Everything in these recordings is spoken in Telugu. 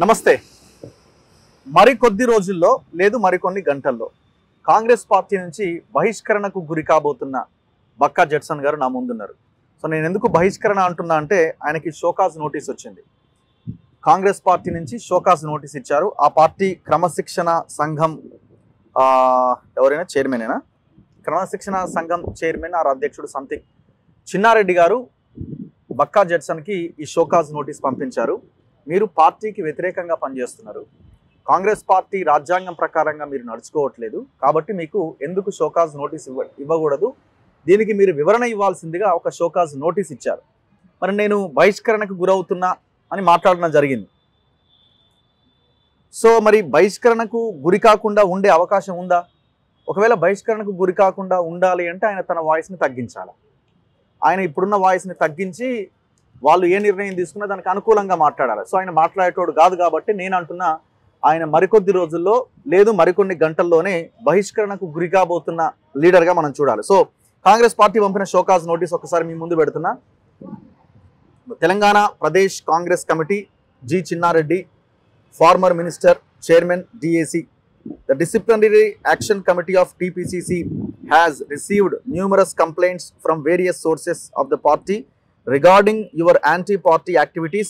నమస్తే. మరికొద్ది రోజుల్లో లేదు మరికొన్ని గంటల్లో కాంగ్రెస్ పార్టీ నుంచి బహిష్కరణకు గురి కాబోతున్న బక్కా జడ్సన్ గారు నా ముందున్నారు. సో నేను ఎందుకు బహిష్కరణ అంటున్నా అంటే ఆయనకి షోకాజ్ నోటీస్ వచ్చింది. కాంగ్రెస్ పార్టీ నుంచి షోకాజ్ నోటీస్ ఇచ్చారు. ఆ పార్టీ క్రమశిక్షణ సంఘం ఎవరైనా చైర్మనేనా, క్రమశిక్షణ సంఘం చైర్మన్ ఆర్ అధ్యక్షుడు సంథింగ్ చిన్నారెడ్డి గారు బక్కా జడ్సన్కి ఈ షోకాజ్ నోటీస్ పంపించారు. మీరు పార్టీకి వ్యతిరేకంగా పనిచేస్తున్నారు, కాంగ్రెస్ పార్టీ రాజ్యాంగం ప్రకారంగా మీరు నడుచుకోవట్లేదు, కాబట్టి మీకు ఎందుకు షోకాజ్ నోటీస్ ఇవ్వకూడదు, దీనికి మీరు వివరణ ఇవ్వాల్సిందిగా ఒక షోకాజ్ నోటీస్ ఇచ్చారు. మరి నేను బహిష్కరణకు గురవుతున్నా అని మాట్లాడడం జరిగింది. సో మరి బహిష్కరణకు గురి కాకుండా ఉండే అవకాశం ఉందా? ఒకవేళ బహిష్కరణకు గురి కాకుండా ఉండాలి అంటే ఆయన తన వాయిస్ని తగ్గించాలి. ఆయన ఇప్పుడున్న వాయిస్ని తగ్గించి వాళ్ళు ఏ నిర్ణయం తీసుకున్నా దానికి అనుకూలంగా మాట్లాడాలి. సో ఆయన మాట్లాడేటోడు కాదు కాబట్టి నేను అంటున్నా, ఆయన మరికొద్ది రోజుల్లో లేదు మరికొన్ని గంటల్లోనే బహిష్కరణకు గురి కాబోతున్న లీడర్గా మనం చూడాలి. సో కాంగ్రెస్ పార్టీ పంపిన షోకాజ్ నోటీస్ ఒకసారి మీ ముందు పెడుతున్నా. Telangana Pradesh Congress committee G Chinna Reddy, farmer minister, chairman DAC. The Disciplinary Action Committee of TPCC has received numerous complaints from various sources of the party regarding your anti-party activities,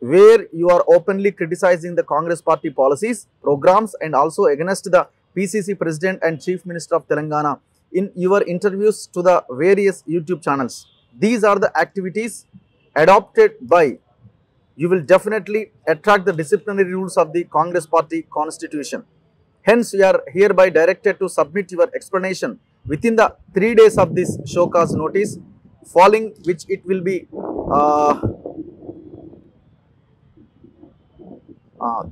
where you are openly criticizing the Congress party policies, programs and also against the PCC President and Chief Minister of Telangana in your interviews to the various YouTube channels. These are the activities adopted by you will definitely attract the disciplinary rules of the Congress party constitution. Hence, you are hereby directed to submit your explanation within the 3 days of this showcase notice, following which it will be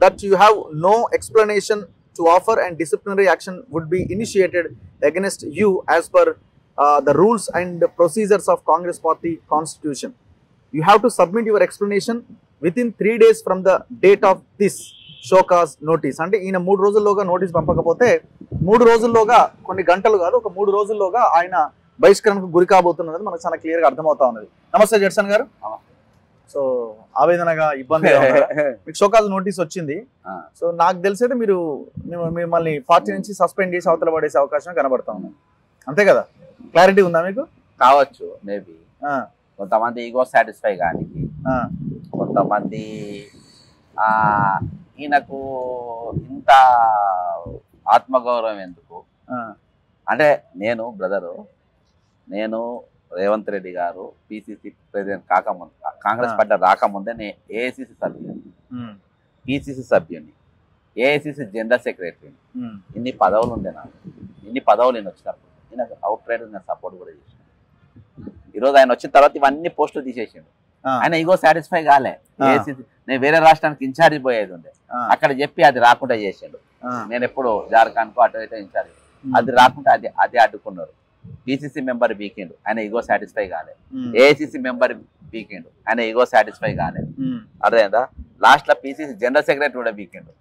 that you have no explanation to offer and disciplinary action would be initiated against you as per the rules and procedures of Congress party constitution. You have to submit your explanation within 3 days from the date of this show cause notice. అంటే ఈయన 3 రోజుల్లోగా నోటీస్ పంపకపోతే 3 రోజుల్లోగా, కొన్ని గంటలు కాదు, ఒక 3 రోజుల్లోగా ఆయన బహిష్కరణకు గురి కాబోతున్నది మనకు చాలా క్లియర్గా అర్థమవుతా ఉన్నది. నమస్తే జడ్సన్ గారు. సో ఆవేదనగా ఇబ్బంది మీకు షోకాజ్ నోటీస్ వచ్చింది. సో నాకు తెలిసేది మీరు మిమ్మల్ని పార్టీ నుంచి సస్పెండ్ చేసి అవతల పడేసే అవకాశం కనబడతా ఉంది, అంతే కదా? క్లారిటీ ఉందా మీకు? కావచ్చు, మేబీ కొంతమంది ఈగో సాటిస్ఫై కానీ, కొంతమంది ఈయనకు ఇంత ఆత్మగౌరవం ఎందుకు అంటే, నేను రేవంత్ రెడ్డి గారు PCC ప్రెసిడెంట్ కాకముందు, కాంగ్రెస్ పార్టీ రాకముందే నేను AICC సభ్యుని, PCC సభ్యుని, AICC జనరల్ సెక్రటరీని. ఇన్ని పదవులు ఉండే నాకు. ఇన్ని పదవులు నేను వచ్చినప్పుడు ఈయనకు అవుట్ రైడ్ నేను సపోర్ట్ కూడా చేసాను. ఈరోజు ఆయన వచ్చిన తర్వాత ఇవన్నీ పోస్టులు తీసేసిండు. ఆయన ఈగో సాటిస్ఫై కాలే. AICC నేను వేరే రాష్ట్రానికి ఇన్ఛార్జ్ పోయేది ఉండే, అక్కడ చెప్పి అది రాకుండా చేసిండు. నేను ఎప్పుడు జార్ఖండ్కు అటు ఇటు ఇన్ఛార్జ్, అది రాకుండా అది అడ్డుకున్నారు. PCC మెంబర్ వీకెండ్, ఆయన ఈగో సాటిస్ఫై కాలే. AICC మెంబర్ వీకెండ్, ఆయన ఈగో సాటిస్ఫై కాలే. అర్థమైందా? లాస్ట్ లో PCC జనరల్ సెక్రటరీ కూడా వీకెండ్,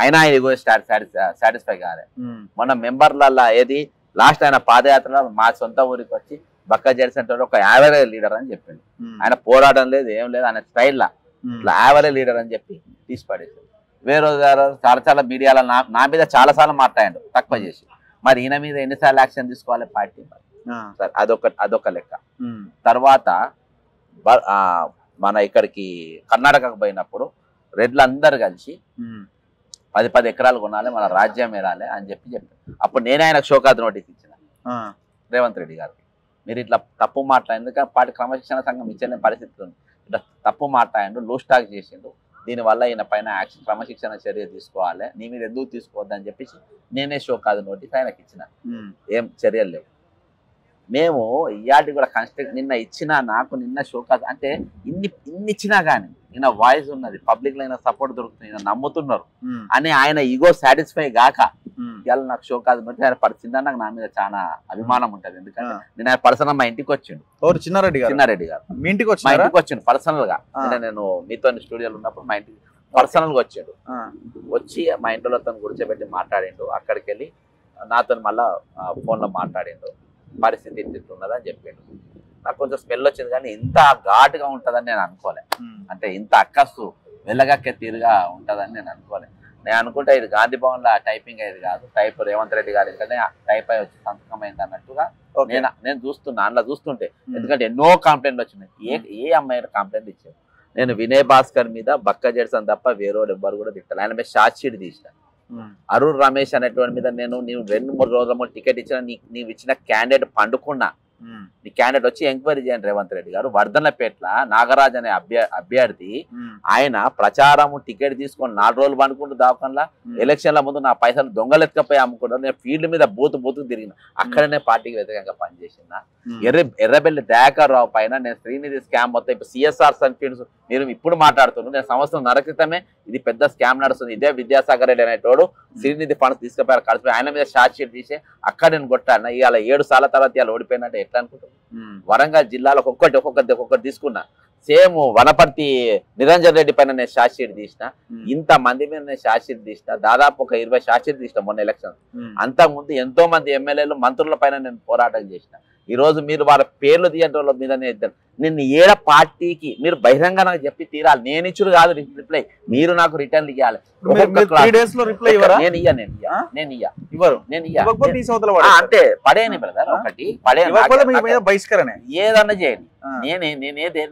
ఆయన ఈగో సాటిస్ఫై కాలే. మన మెంబర్లలో ఏది లాస్ట్ ఆయన పాదయాత్రలో మా సొంత ఊరికి వచ్చి బక్కా జడ్సన్ ఒక యావరేజ్ లీడర్ అని చెప్పిండు. ఆయన పోరాటం లేదు, ఏం లేదు, ఆయన స్టైల్లా ఇట్లా యావరేజ్ లీడర్ అని చెప్పి తీసి పడేసాడు. వేరే చాలా మీడియాలో నా మీద చాలా సార్లు మాట్లాడాడు తక్కువ చేసి. మరి ఈయన మీద ఎన్నిసార్లు యాక్షన్ తీసుకోవాలి పార్టీ? మరి అదొక లెక్క. తర్వాత మన ఇక్కడికి కర్ణాటకకు పోయినప్పుడు రెడ్లు అందరు కలిసి 10 ఎకరాలు కొనాలి, మన రాజ్యం ఏరాలి అని చెప్పారు. అప్పుడు నేనే ఆయనకు షోకాజ్ నోటీస్ ఇచ్చిన రేవంత్ రెడ్డి గారికి. మీరు ఇట్లా తప్పు మాట్లాడింది, కానీ పార్టీ క్రమశిక్షణ సంఘం ఇచ్చే పరిస్థితి ఉంది, ఇట్లా తప్పు మాట్లాడిండు, లూజ్ టాక్ చేసిండు, దీనివల్ల ఈయన పైన యాక్షన్ క్రమశిక్షణ చర్య తీసుకోవాలి, నీ మీద ఎందుకు తీసుకోవద్దని చెప్పేసి నేనే షోకాజ్ నోటీస్ ఆయనకి ఇచ్చిన. ఏం చర్యలు లేవు. మేము ఇయాటి కూడా నిన్న ఇచ్చిన, నాకు నిన్న షోకాజ్ అంటే ఇన్ని ఇచ్చినా కానీ ఈయన వాయిస్ ఉన్నది, పబ్లిక్ లో అయినా సపోర్ట్ దొరుకుతుంది, ఈయన నమ్ముతున్నారు అని ఆయన ఈగో సాటిస్ఫై గాక ఇవాళ నాకు షోకాజ్ నోటీస్ ఆయన పరిచిందని నాకు నా మీద చాలా అభిమానం ఉంటుంది. ఎందుకంటే నేను ఆయన పర్సనల్ మా ఇంటికి వచ్చిండు. చిన్నారెడ్డి గారు మీ ఇంటికి వచ్చిండు పర్సనల్ గా. నేను మీతో స్టూడియోలో ఉన్నప్పుడు మా ఇంటికి పర్సనల్ గా వచ్చాడు. వచ్చి మా ఇంట్లో తను కూర్చోబెట్టి మాట్లాడిండు. అక్కడికి వెళ్ళి నాతో మళ్ళా ఫోన్ లో మాట్లాడిండు, పరిస్థితి ఉన్నదని చెప్పిండు. నాకు కొంచెం స్మెల్ వచ్చింది, కానీ ఇంత ఘాటుగా ఉంటుందని నేను అనుకోలే. అంటే ఇంత అక్కసు వెళ్ళగక్కే తీరుగా ఉంటుందని నేను అనుకోలేదు. నేను అనుకుంటే ఇది గాంధీ భవన్లో టైపింగ్ అయ్యేది కాదు, టైప్ రేవంత్ రెడ్డి గారి ఇంటనే టైప్ అయి వచ్చి సంతకం అయింది అన్నట్టుగా నేను చూస్తున్నా, అందులో చూస్తుంటే. ఎందుకంటే ఎన్నో కంప్లైంట్లు వచ్చినాయి, ఏ అమ్మాయి కంప్లైంట్ ఇచ్చారు. నేను వినయ్ భాస్కర్ మీద బక్క జెడ్సన్ తప్ప వేరే వాళ్ళు ఎవ్వరు కూడా తిట్టాలి. ఆయన మీద షార్ట్ షీట్ తీసిన. అరుణ్ రమేష్ అనేటువంటి మీద నేను 2-3 రోజుల టికెట్ ఇచ్చిన, నీవు ఇచ్చిన క్యాండిడేట్ పండుకున్నా, నీ క్యాండిడేట్ వచ్చి ఎంక్వైరీ చేయండి రేవంత్ రెడ్డి గారు. వర్ధనపేట్ల నాగరాజ్ అనే అభ్యర్థి ఆయన ప్రచారం టికెట్ తీసుకొని 4 రోజులు పండుకుంటూ దావకంలా ఎలక్షన్ల ముందు నా పైసలు దొంగలెత్తుకపోయి అమ్ముకుంటాను. నేను ఫీల్డ్ మీద బూతుకు తిరిగిన, అక్కడనే పార్టీకి వ్యతిరేకంగా పనిచేసిన. ఎర్రబెల్లి దయాకర్ రావు పైన నేను శ్రీనిధి స్కామ్ మొత్తం ఇప్పుడు సిఎస్ఆర్ సన్ఫీల్డ్స్ మీరు ఇప్పుడు మాట్లాడుతున్నాను, నేను సంవత్సరం క్రితమే ఇది పెద్ద స్కామ్ నడుస్తుంది. ఇదే విద్యాసాగర్ రెడ్డి అనేటోడు శ్రీనిధి ఫండ్స్ తీసుకుపోయారు కలిసి, ఆయన మీద షార్ట్ షీట్ తీసి అక్కడ నేను కొట్టాను. ఇవాళ 7 సార్ల తర్వాత ఇవాళ ఓడిపోయినట్టే ఎట్లా అనుకుంటున్నాను. వరంగల్ జిల్లాలో ఒక్కొక్కటి తీసుకున్నా. సేమ్ వనపర్తి నిరంజన్ రెడ్డి పైన నేను షార్ట్ షీట్ తీసిన, ఇంత మంది మీద నేను షార్ట్ షీట్ తీసిన, దాదాపు ఒక 20 షార్ట్ షీట్ తీసిన మొన్న ఎలక్షన్. అంతకుముందు ఎంతో మంది ఎమ్మెల్యేలు మంత్రుల పైన నేను పోరాటం చేసిన. ఈ రోజు మీరు వాళ్ళ పేర్లు తీయటం మీదనే ఇద్దరు. నిన్ను ఏడ పార్టీకి మీరు బహిరంగ నాకు చెప్పి తీరాలి. నేను ఇచ్చుడు కాదు రిప్లై, మీరు నాకు రిటర్న్ ఇవ్వాలి. అంటే పడేయని బ్రదర్, ఒకటి బహిష్కరణ ఏదన్నా చేయండి,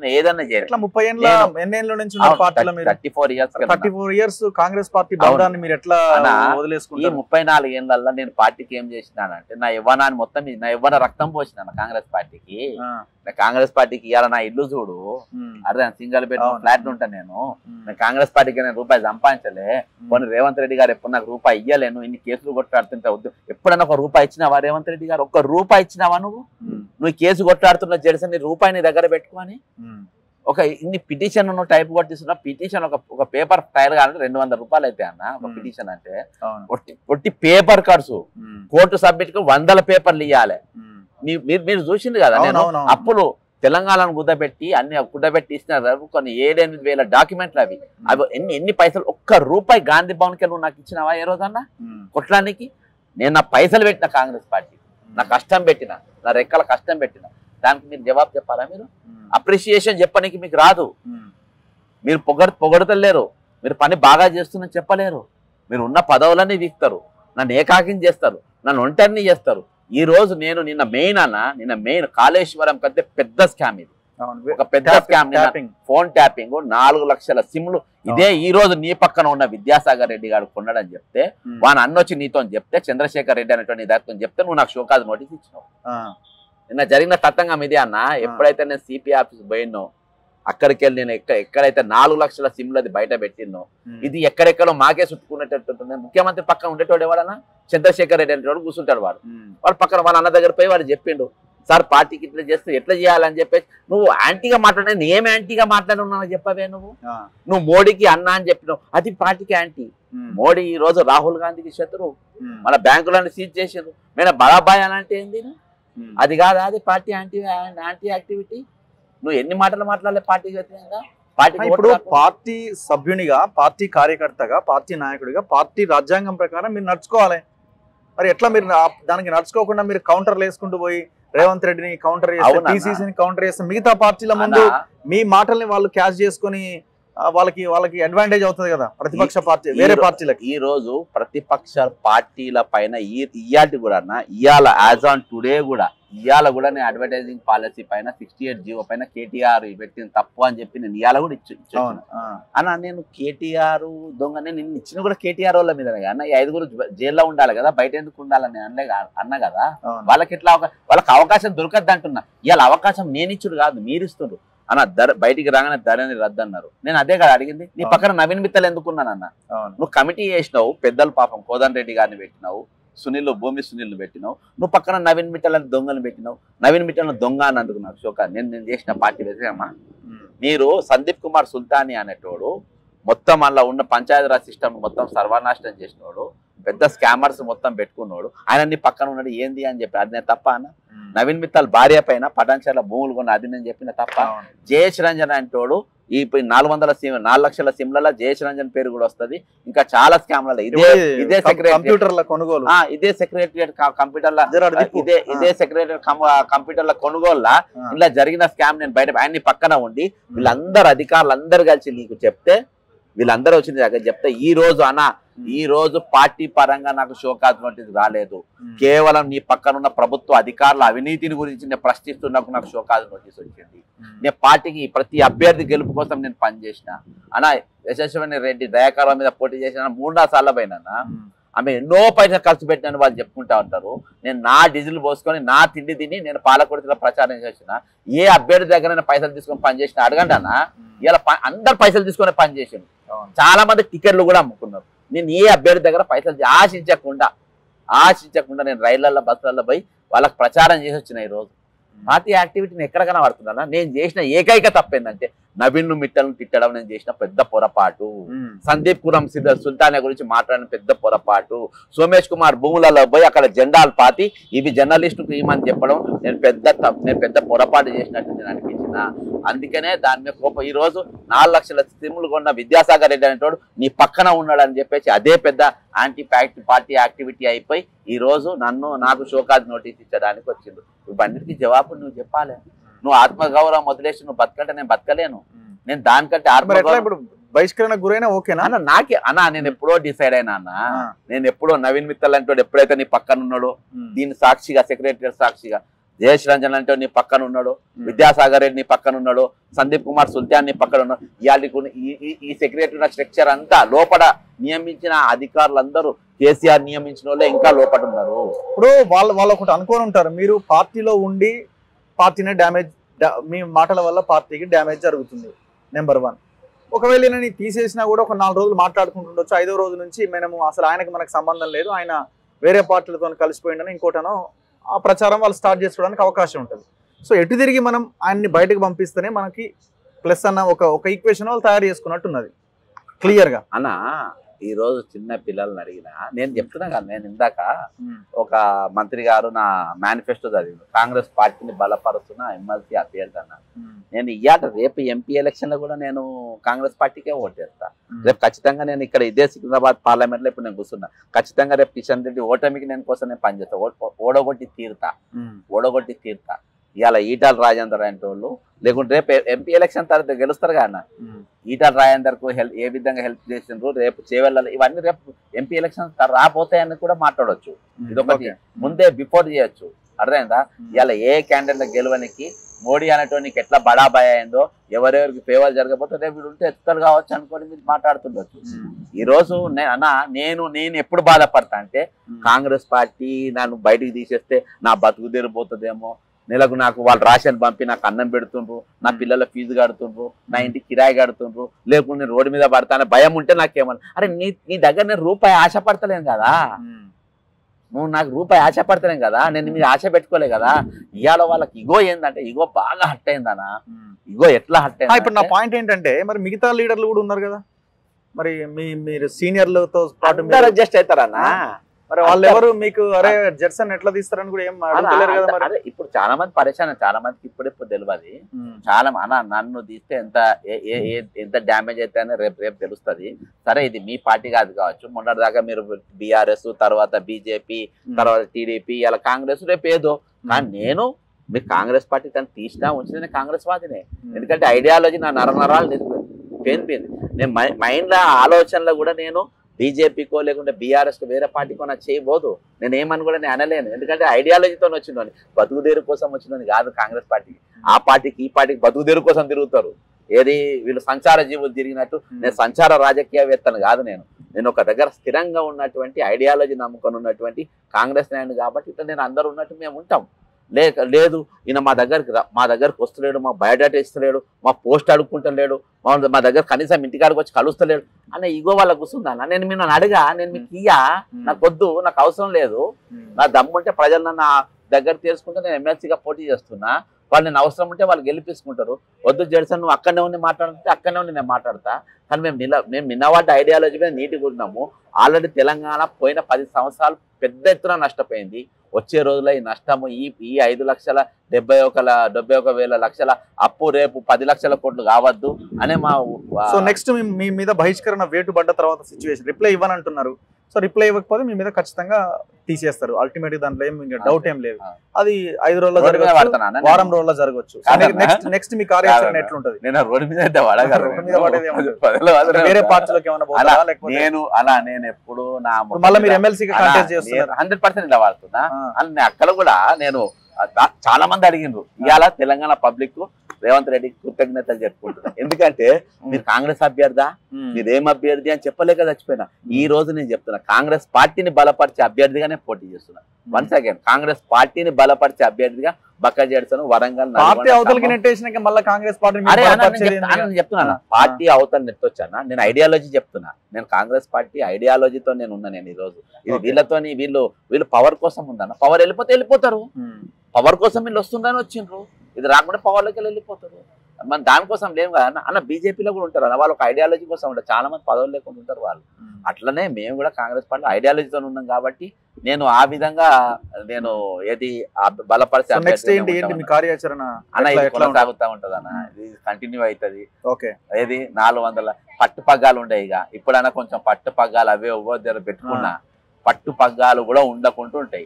ఏదన్నా చేయండి. 34 years కాంగ్రెస్ పార్టీ బంధాన్ని మీరు ఎట్లా వదిలేసుకుంటారు? ఈ 34 ఏళ్ళల్లో నేను పార్టీకి ఏం చేసినానంటే నా యవ్వనాన్ని మొత్తం, నా యవ్వన రక్తం పోసినాను కాంగ్రెస్ పార్టీకి. కాంగ్రెస్ పార్టీకి ఇవాళ నా ఇల్లు చూడు, అదే సింగల్ బెడ్ ఫ్లాట్ ఉంటాను నేను. కాంగ్రెస్ పార్టీకి నేను రూపాయి సంపాదించలే. కొన్ని రేవంత్ రెడ్డి గారు ఎప్పుడు నాకు రూపాయి ఇయ్యలేను, ఇన్ని కేసులు కొట్లాడుతుంటే వద్దు. ఎప్పుడన్నా ఒక రూపాయి ఇచ్చినావా రేవంత్ రెడ్డి గారు? ఒక్క రూపాయి ఇచ్చినావా నువ్వు కేసు కొట్లాడుతున్న జెడ్సన్ నీ రూపాయిని దగ్గర పెట్టుకొని ఒక ఇన్ని పిటిషన్ టైప్ కొట్టిస్తున్నా. పిటిషన్ ఒక పేపర్ టైర్ కావాలంటే 200 రూపాయలు అయితే అన్న ఒక పిటిషన్ అంటే. ఒట్టి పేపర్ ఖర్చు, కోర్టు సబ్మిట్ కు 100 పేపర్లు ఇవ్వాలి. మీరు చూసింది కదా, నేను అప్పులు తెలంగాణను గుద్దబెట్టి ఇస్తున్నారు. కొన్ని 7-8 వేల డాక్యుమెంట్లు అవి ఎన్ని పైసలు. ఒక్క రూపాయి గాంధీ భవన్కి నువ్వు నాకు ఇచ్చినావా ఏ రోజన్నా కొట్టడానికి? నేను నా పైసలు పెట్టిన కాంగ్రెస్ పార్టీ, నా కష్టం పెట్టిన, నా రెక్కల కష్టం పెట్టిన, దానికి మీరు జవాబు చెప్పాలా? మీరు అప్రిషియేషన్ చెప్పడానికి మీకు రాదు. మీరు పొగడతలేరు, మీరు పని బాగా చేస్తున్నా చెప్పలేరు. మీరు ఉన్న పదవులన్నీ వీక్తారు, నన్ను ఏకాకిని చేస్తారు, నన్ను ఒంటరిని చేస్తారు. ఈ రోజు నేను నిన్న మెయిన్ కాళేశ్వరం కంటే పెద్ద స్కామ్ ఇది, ఒక పెద్ద స్కామ్. ఫోన్ ట్యాపింగ్ 4 లక్షల సిమ్లు. ఇదే ఈ రోజు నీ పక్కన ఉన్న విద్యాసాగర్ రెడ్డి గారు కొన్నాడని చెప్తే, వాని అన్నొచ్చి నీతో చెప్తే, చంద్రశేఖర్ రెడ్డి అనేటువంటి దాంతో చెప్తే నువ్వు నాకు షోకాజ్ నోటీస్ ఇచ్చినావు. నిన్న జరిగిన తతంగం ఇది అన్న. ఎప్పుడైతే నేను సిపి ఆఫీస్ పోయినో అక్కడికి వెళ్ళి నేను ఎక్కడైతే 4 లక్షల సిమ్లు అది బయట పెట్టినో, ఇది ఎక్కడెక్కడో మాకే చుట్టుకునేటట్టు. ముఖ్యమంత్రి పక్కన ఉండేటోడు ఎవడన్నా చంద్రశేఖర్ రెడ్డి అనేటోడు కూర్చుంటాడు. వాడు పక్కన వాళ్ళ అన్న దగ్గర పోయి వాడు చెప్పిండు, సార్ పార్టీకి ఇట్లా చేస్తే ఎట్లా చేయాలని చెప్పేసి. నువ్వు యాంటీగా మాట్లాడే, ఏం యాంటీగా మాట్లాడున్నావు చెప్పవే? నువ్వు మోడీకి అన్నా అని చెప్పినావు, అది పార్టీకి యాంటీ. మోడీ ఈ రోజు రాహుల్ గాంధీకి శత్రువు, మన బ్యాంకులను సీజ్ చేసారు. నేను బడాబాయ్ అని అంటే ఏంది? అది కాదా అది పార్టీ యాంటీ యాక్టివిటీ? నువ్వు ఎన్ని మాటలు మాట్లాడలే పార్టీ వ్యతిరేకంగా? ఇప్పుడు పార్టీ సభ్యునిగా, పార్టీ కార్యకర్తగా, పార్టీ నాయకుడిగా పార్టీ రాజ్యాంగం ప్రకారం మీరు నడుచుకోవాలి. మరి ఎట్లా మీరు దానికి నడుచుకోకుండా మీరు కౌంటర్లు వేసుకుంటూ పోయి రేవంత్ రెడ్డిని కౌంటర్ చేస్తే, పిసిసిని కౌంటర్ చేస్తే, మిగతా పార్టీల ముందు మీ మాటల్ని వాళ్ళు క్యాచ్ చేసుకుని వాళ్ళకి అడ్వాంటేజ్ అవుతుంది కదా ప్రతిపక్ష పార్టీ వేరే పార్టీలకి. ఈ రోజు ప్రతిపక్ష పార్టీల పైన ఇయాటి కూడా ఇవాళ యాజ్ ఆన్ టుడే కూడా ఇవాళ కూడా నేను అడ్వర్టైజింగ్ పాలసీ పైన 68 జీవో పైన కేటీఆర్ పెట్టిన తప్పు అని చెప్పి నేను ఇవాళ కూడా ఇచ్చాను అన్న. నేను కేటీఆర్ దొంగ నేను ఇచ్చిన కూడా కేటీఆర్ వాళ్ళ మీద అన్న. ఈ 5గురు జైల్లో ఉండాలి కదా, బయట ఎందుకు ఉండాలని అన్న కదా. వాళ్ళకి ఎట్లా వాళ్ళకి అవకాశం దొరకద్దు అంటున్నా. ఇవాళ అవకాశం నేను ఇచ్చుడు కాదు, మీరు ఇస్తున్నారు అన్న. బయటికి రాగానే ధరని రద్దన్నారు. నేను అదే కదా అడిగింది. నీ పక్కన నవీన్ మిత్తల్ ఎందుకున్నానన్న? నువ్వు కమిటీ చేసినావు, పెద్దలు పాపం కోదండ రెడ్డి గారిని పెట్టినావు, భూమి సునీల్ పెట్టినావు. నువ్వు పక్కన నవీన్ మిట్టల్ అని దొంగలు పెట్టినావు. నవీన్ మిట్టల్ దొంగ అన్నందుకు నాకు షోక. నేను చేసిన పార్టీ వ్యతిరేకమా? మీరు సందీప్ కుమార్ సుల్తానీ అనేటోడు మొత్తం అలా ఉన్న పంచాయతీరాజ్ సిస్టమ్ మొత్తం సర్వనాశనం చేసినోడు, పెద్ద స్కామర్స్ మొత్తం పెట్టుకున్నాడు. ఆయన నీ పక్కన ఉన్నాడు ఏంది అని చెప్పి అది నేను తప్ప అన్న? నవీన్ మిత్తల్ భార్య పైన పటాన్చర్ల భూములు కొన్న అది నేను చెప్పిన తప్ప? జయేష్ రంజన్ అంటోడు ఈ 4 లక్షల సిమ్లలో జయేష్ రంజన్ పేరు కూడా వస్తుంది. ఇంకా చాలా స్కామ్లలో ఇదే కంప్యూటర్ల కొనుగోలు, ఇదే సెక్రటరియట్ కంప్యూటర్ల ఇదే సెక్రటరియట్ కంప్యూటర్ల కొనుగోళ్ళ ఇలా జరిగిన స్కామ్ నేను బయట ఆయన్ని పక్కన ఉండి వీళ్ళందరూ అధికారులు అందరు కలిసి నీకు చెప్తే వీళ్ళందరూ వచ్చిన దగ్గర చెప్తే ఈ రోజు ఈ రోజు పార్టీ పరంగా నాకు షోకాజ్ నోటీస్ రాలేదు. కేవలం నీ పక్కన ఉన్న ప్రభుత్వ అధికారుల అవినీతిని గురించి నేను ప్రశ్నిస్తున్నప్పుడు నాకు షోకాజ్ నోటీస్ వచ్చింది. నేను పార్టీకి ప్రతి అభ్యర్థి గెలుపు కోసం నేను పనిచేసిన యశస్విని రెడ్డి దయాకర్రావు మీద పోటీ చేసిన 3-4 సార్లు పోయినా. ఆమె ఎన్నో పైసలు ఖర్చు పెట్టినని వాళ్ళు చెప్పుకుంటా ఉంటారు. నేను నా డీజిల్ పోసుకొని నా తిండి తిని నేను పాలకుర్తిలో ప్రచారం చేసిన. ఏ అభ్యర్థి దగ్గర నేను పైసలు తీసుకొని పనిచేసిన అడగండి అన్న. ఇలా అందరు పైసలు తీసుకొని పనిచేసాను. చాలా మంది టికెట్లు కూడా అమ్ముకున్నారు. నేను ఏ అభ్యర్థి దగ్గర పైసలు ఆశించకుండా నేను రైళ్లలో బస్సులలో పోయి వాళ్ళకి ప్రచారం చేసి వచ్చిన. ఈరోజు పార్టీ యాక్టివిటీని ఎక్కడ కనబడుతున్నా? నేను చేసిన ఏకైక తప్పేందంటే నవీన్ మిట్టలను తిట్టడం నేను చేసిన పెద్ద పొరపాటు. సందీప్ కురం సుల్తానియా గురించి మాట్లాడిన పెద్ద పొరపాటు. సోమేష్ కుమార్ భూములలో పోయి అక్కడ జెండాలు పాతి ఇవి జర్నలిస్టుకు ఇవ్వమని చెప్పడం నేను పెద్ద పొరపాటు చేసినట్టు నేను అనిపించిన. అందుకనే దాని మీద కోపం. ఈ రోజు 4 లక్షల సిమ్లు కొన్న విద్యాసాగర్ రెడ్డి అనేటోడు నీ పక్కన ఉన్నాడు అని చెప్పేసి అదే పెద్ద యాంటీ పార్టీ యాక్టివిటీ అయిపోయి ఈ రోజు నాకు షోకాజ్ నోటీస్ ఇచ్చడానికి వచ్చిండు. ఇవన్నిటికీ జవాబు నువ్వు చెప్పాలి. నువ్వు ఆత్మగౌరవం వదిలేసి నువ్వు బతకంటే నేను బతకలేను. నేను దానికంటే ఇప్పుడు బహిష్కరణ గురైనా ఓకేనా నాకే నేను ఎప్పుడో డిసైడ్ అయినా నేను ఎప్పుడో నవీన్ మిత్తల్ అంటే ఎప్పుడైతే నీ పక్కన ఉన్నాడో దీని సాక్షిగా సెక్రటరీ సాక్షిగా జయేష్ రంజన్ అంటే నీ పక్కన ఉన్నాడు, విద్యాసాగర్ రెడ్డి నీ పక్కన ఉన్నాడు, సందీప్ కుమార్ సుల్తాన్ నీ పక్కన ఉన్నాడు. ఈ సెక్రటరీ స్ట్రక్చర్ అంతా లోపల నియమించిన అధికారులందరూ కేసీఆర్ నియమించిన వాళ్ళే ఇంకా లోపల ఉన్నారు. ఇప్పుడు వాళ్ళు ఒకటి అనుకోని ఉంటారు, మీరు పార్టీలో ఉండి పార్టీని డ్యామేజ్, మీ మాటల వల్ల పార్టీకి డ్యామేజ్ జరుగుతుంది. నెంబర్ 1. ఒకవేళ నేను తీసేసినా కూడా ఒక 4 రోజులు మాట్లాడుకుంటుండొచ్చు. 5వ రోజు నుంచి మేము అసలు మనకు సంబంధం లేదు, ఆయన వేరే పార్టీలతో కలిసిపోయిందని ఇంకోటనో ఆ ప్రచారం వాళ్ళు స్టార్ట్ చేసుకోవడానికి అవకాశం ఉంటుంది. సో ఎటు తిరిగి మనం ఆయన్ని బయటకు పంపిస్తేనే మనకి ప్లస్ అన్న ఒక ఈక్వేషన్ వాళ్ళు తయారు చేసుకున్నట్టున్నది క్లియర్గా. ఈ రోజు చిన్న పిల్లల్ని అడిగినా నేను చెప్తున్నా కదా, నేను ఇందాక ఒక మంత్రి గారు నా మేనిఫెస్టో చదివింది, కాంగ్రెస్ పార్టీని బలపరుస్తున్న ఎమ్మెల్సీ అభ్యర్థి అన్న. నేను రేపు ఎంపీ ఎలక్షన్ లో కూడా నేను కాంగ్రెస్ పార్టీకే ఓటు చేస్తా. రేపు ఖచ్చితంగా నేను ఇక్కడ ఇదే సికింద్రాబాద్ పార్లమెంట్ లో ఇప్పుడు నేను కూర్చున్నా. ఖచ్చితంగా రేపు కిషన్ రెడ్డి ఓటమికి నేను కోసం నేను పనిచేస్తా. ఓడగొట్టి తీరుతా. ఇవాళ ఈటాల రాజేందర్ అంటే వాళ్ళు లేకుంటే రేపు ఎంపీ ఎలక్షన్ తర్వాత గెలుస్తారు కదా, ఈటాల రాజేందర్ కు ఏ విధంగా హెల్ప్ చేసిండ్రు, రేపు చేవెళ్ళాలి, ఇవన్నీ రేపు ఎంపీ ఎలక్షన్ రాబోతాయని కూడా మాట్లాడవచ్చు. ఇదొకటి ముందే బిఫోర్ చేయొచ్చు. అర్థమైందా? ఇవాళ ఏ క్యాండిడేట్ గెలవనికి మోడీ అనేటోనికి ఎట్లా బడాబాయ్ అయిందో, ఎవరెవరికి ఫేవర్ జరగకపోతే రేపు వీడు ఉంటే ఎత్తుతారు కావచ్చు అనుకోని మీరు మాట్లాడుతుండొచ్చు. ఈ రోజు నేను ఎప్పుడు బాధపడతా అంటే కాంగ్రెస్ పార్టీ నన్ను బయటికి తీసేస్తే నా బతుకు తెరిపోతుందేమో, నెలకు నాకు వాళ్ళు రాషన్ పంపి నాకు అన్నం పెడుతుండ్రు, నా పిల్లల ఫీజు కడుతుండ్రు, నా ఇంటికి కిరాయి కడుతుండ్రు, లేకుంటే నేను రోడ్డు మీద పడతానే భయం ఉంటే నాకేమన్నా. అరే నీ దగ్గర నేను రూపాయి ఆశపడతలేను కదా, నువ్వు నాకు రూపాయి ఆశపడతలేను కదా, నేను మీద ఆశ పెట్టుకోలే కదా. ఇవాళ వాళ్ళకి ఇగో ఏంటంటే ఇగో బాగా హట్ అయిందనా. ఇగో ఎట్లా హట్ అయింది? ఇప్పుడు నా పాయింట్ ఏంటంటే మరి మిగతా లీడర్లు కూడా ఉన్నారు కదా, మరి మీరు సీనియర్లతో పాటు అడ్జస్ట్ అవుతారన్నా. మరి వాళ్ళు ఎవరు మీకు అరే జెర్సన్ ఎట్లా తీస్తారని కూడా ఏం అడుగుతలేరు కదా. మరి ఇప్పుడు చాలా మంది పరిశాన, చాలా మందికి ఇప్పుడు తెలియదు. చాలా నన్ను తీస్తే ఎంత డ్యామేజ్ అయితే అని రేపు తెలుస్తుంది. సరే ఇది మీ పార్టీ కాదు కావచ్చు, మొన్నటి దాకా మీరు బీఆర్ఎస్, తర్వాత బీజేపీ, తర్వాత టీడీపీ, ఇలా కాంగ్రెస్, రేపు ఏదో. కానీ నేను మీరు కాంగ్రెస్ పార్టీ తను తీసినా ఉంచిన నేను కాంగ్రెస్ వాదినే. ఎందుకంటే ఐడియాలజీ నా నరనరాలు పేనిపోయింది. నేను మైండ్లో ఆలోచనలో కూడా నేను బీజేపీకో లేకుంటే బీఆర్ఎస్కో వేరే పార్టీకో నాకు చేయబోదు. నేను ఏమని కూడా నేను అనలేను. ఎందుకంటే ఐడియాలజీతో వచ్చిందని, బతుకుదేరు కోసం వచ్చిందని కాదు కాంగ్రెస్ పార్టీకి. ఆ పార్టీకి ఈ పార్టీకి బతుకుదేరు కోసం తిరుగుతారు. ఏది వీళ్ళు సంచార జీవులు తిరిగినట్టు నేను సంచార రాజకీయవేత్తను కాదు. నేను ఒక దగ్గర స్థిరంగా ఉన్నటువంటి ఐడియాలజీ నమ్ముకొని ఉన్నటువంటి కాంగ్రెస్ నాయకుడు కాబట్టి ఇట్లా నేను అందరూ ఉన్నట్టు మేము ఉంటాం. లేదు ఈయన మా దగ్గరకు వస్తలేడు, మా బయోడేటా ఇస్తలేడు, మా పోస్ట్ అడుక్కుంటలేడు, మా దగ్గర కనీసం ఇంటికాడికి వచ్చి కలుస్తలేడు అనే ఈగో వాళ్ళకు వస్తుందన్న. నేను మిమ్మల్ని అడగా, నేను మీకు ఇయ్యా, నాకు వద్దు, నాకు అవసరం లేదు. నా దమ్ముంటే ప్రజలు నన్ను దగ్గర తీసుకుంటే నేను ఎమ్మెల్సీగా పోటీ చేస్తున్నా. వాళ్ళు నేను అవసరం ఉంటే వాళ్ళు గెలిపించుకుంటారు. వద్దు జడ్సన్ నువ్వు అక్కడనే ఉండి మాట్లాడితే అక్కడనే ఉండి నేను మాట్లాడతా. కానీ మేము నిన్నవాటి ఐడియాలజీ మీద నీట్గా ఉన్నాము. ఆల్రెడీ తెలంగాణ పోయిన 10 సంవత్సరాలు పెద్ద ఎత్తున నష్టపోయింది. వచ్చే రోజుల ఈ నష్టము ఈ 5,71,000 లక్షల అప్పు రేపు 10 లక్షల కోట్లు కావద్దు అనే మా. సో నెక్స్ట్ మీ మీద బహిష్కరణ వేటు పడ్డ తర్వాత సిచ్యువేషన్ రిప్లై ఇవ్వనంటున్నారు. సో రిప్లై ఇవ్వకపోతే మీ మీద ఖచ్చితంగా తీసేస్తారు అల్టిమేట్. దాంట్లో ఏం ఇంకా డౌట్ ఏం లేదు. అది 5 రోజుల్లో జరగవచ్చు, వారం రోజుల్లో రోజుల్లో జరగవచ్చు. కాదన్నా. నెక్స్ట్ మీ కార్యాచరణ కాదన్నా. ఎట్లుంటది? నేను రోడ్డు మీద అయితే పడగలను. రోడ్డు మీద పడేది ఏముండదు. ప్రజల వద్దనే వేరే ఉంటా. పార్టీలోకి ఏమైనా అలా పోతారా లేకపోతే నేను ఎప్పుడు నా మళ్ళీ మీరు ఎమ్మెల్సీకి కంటెస్ట్ చేస్తున్నారు? 100% ఇలా వాడుతున్నా. అని అక్కడ కూడా నేను చాలా మంది అడిగిండ్రు. ఇవాళ తెలంగాణ పబ్లిక్ రేవంత్ రెడ్డికి కృతజ్ఞతలు చెప్పుకుంటున్నా. ఎందుకంటే మీరు కాంగ్రెస్ అభ్యర్థా, మీరేం అభ్యర్థి అని చెప్పలేక చచ్చిపోయినా. ఈ రోజు నేను చెప్తున్నా, కాంగ్రెస్ పార్టీని బలపరిచే అభ్యర్థిగా నేను పోటీ చేస్తున్నా. వన్స్ అగైన్ కాంగ్రెస్ పార్టీని బలపరిచే అభ్యర్థిగా బక్క జెడ్సన్, వరంగల్, పార్టీ అవతలకి నెట్టేసినాక మళ్ళీ కాంగ్రెస్ పార్టీ చెప్తున్నా. పార్టీ అవతల నెట్టొచ్చానా, నేను ఐడియాలజీ చెప్తున్నా. నేను కాంగ్రెస్ పార్టీ ఐడియాలజీతో నేను ఉన్నా. నేను ఈ రోజు ఇది వీళ్ళతోని వీళ్ళు పవర్ కోసం ఉందన్న. పవర్ వెళ్ళిపోతే వెళ్ళిపోతారు. పవర్ కోసం వీళ్ళు వస్తుందని వచ్చిండ్రు. ఇది రాకుండా పవర్లోకి వెళ్ళిపోతారు. మన దానికోసం లేవు కదా అన్న. బీజేపీలో కూడా ఉంటారు అన్న. వాళ్ళు ఒక ఐడియాలజీ కోసం ఉంటారు. చాలా మంది పదవులు లేకుండా ఉంటారు వాళ్ళు. అట్లనే మేము కూడా కాంగ్రెస్ పార్టీ ఐడియాలజీతో ఉన్నాం కాబట్టి నేను ఆ విధంగా నేను ఏది బలపరిచే కార్యాచరణ అన్న ఇది కొనసాగుతా ఉంటది అన్న. ఇది కంటిన్యూ అవుతుంది. ఏది 400 పట్టు పగ్గాలు ఉండే. ఇక ఇప్పుడన్నా కొంచెం పట్టు పగ్గాలు అవే దగ్గర పెట్టుకున్నా పట్టు పగ్గాలు కూడా ఉండకుండా ఉంటాయి.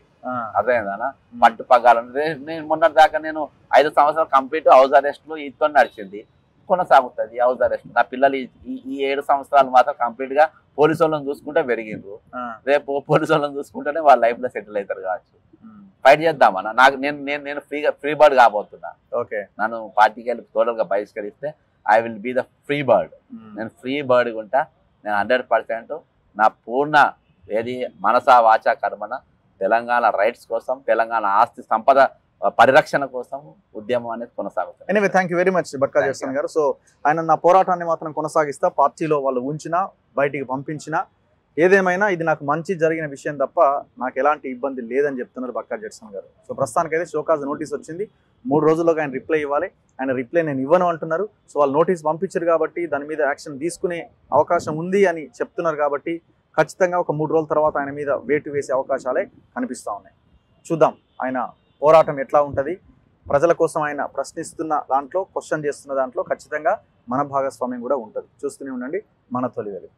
అదేనా పట్టు పగ్గాలు. నేను మొన్నటి దాకా నేను 5 సంవత్సరాలు కంప్లీట్ హౌస్ అరెస్ట్లు ఇతో నడిచింది. కొనసాగుతుంది హౌస్ అరెస్ట్. నా పిల్లలు ఈ 7 సంవత్సరాలు మాత్రం కంప్లీట్ గా పోలీసు వాళ్ళని చూసుకుంటే పెరిగిండ్రు. రేపు పోలీసు వాళ్ళని చూసుకుంటేనే వాళ్ళ లైఫ్ లో సెటిల్ అవుతారు కావచ్చు. ఫైట్ చేద్దామన్నా. నాకు నేను ఫ్రీ బర్డ్ కాబోతున్నా. నన్ను పార్టీకి వెళ్ళి టోటల్ గా బహిష్కరిస్తే I will be the free bird. నేను ఫ్రీ బర్డ్ ఉంటా. నేను 100% నా పూర్ణ ఏది మనసా వాచా కర్మన తెలంగాణ రైట్స్ కోసం, తెలంగాణ ఆస్తి సంపద పరిరక్షణ కోసం ఉద్యమం అనేది కొనసాగుతుంది. Anyway thank you very much Bakka Judson గారు. సో ఆయన నా పోరాటాన్ని మాత్రం కొనసాగిస్తా. పార్టీలో వాళ్ళు ఉంచినా బయటికి పంపించినా ఏదేమైనా ఇది నాకు మంచి జరిగిన విషయం తప్ప నాకు ఎలాంటి ఇబ్బంది లేదని చెప్తున్నారు బక్కా జెడ్సన్ గారు. సో ప్రస్తుతానికైతే షోకాజ్ నోటీస్ వచ్చింది. 3 రోజుల్లోగా ఆయన రిప్లై ఇవ్వాలి. ఆయన రిప్లై నేను ఇవ్వను అంటున్నారు. సో వాళ్ళు నోటీస్ పంపించారు కాబట్టి దాని మీద యాక్షన్ తీసుకునే అవకాశం ఉంది అని చెప్తున్నారు కాబట్టి ఖచ్చితంగా ఒక 3 రోజుల తర్వాత ఆయన మీద వేటు వేసే అవకాశాలే కనిపిస్తూ ఉన్నాయి. చూద్దాం ఆయన పోరాటం ఎట్లా ఉంటుంది. ప్రజల కోసం ఆయన ప్రశ్నిస్తున్న దాంట్లో, క్వశ్చన్ చేస్తున్న దాంట్లో ఖచ్చితంగా మన భాగస్వామ్యం కూడా ఉంటుంది. చూస్తూనే ఉండండి మన తొలి వెలుగు.